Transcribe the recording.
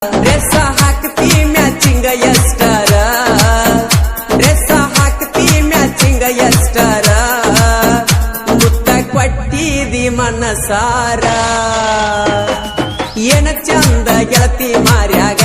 dress ಹಾಕ್ತಿ ಮ್ಯಾಚಿಂಗ ಎಷ್ಟರ dress ಹಾಕ್ತಿ ಮ್ಯಾಚಿಂಗ ಎಷ್ಟರ ಮುತ್ತ ಕೊಟ್ಟಿದಿ ಮನಸಾರ ಏನ ಚಂದ ಗೆಳತಿ ಮಾರ್ಯಾಗ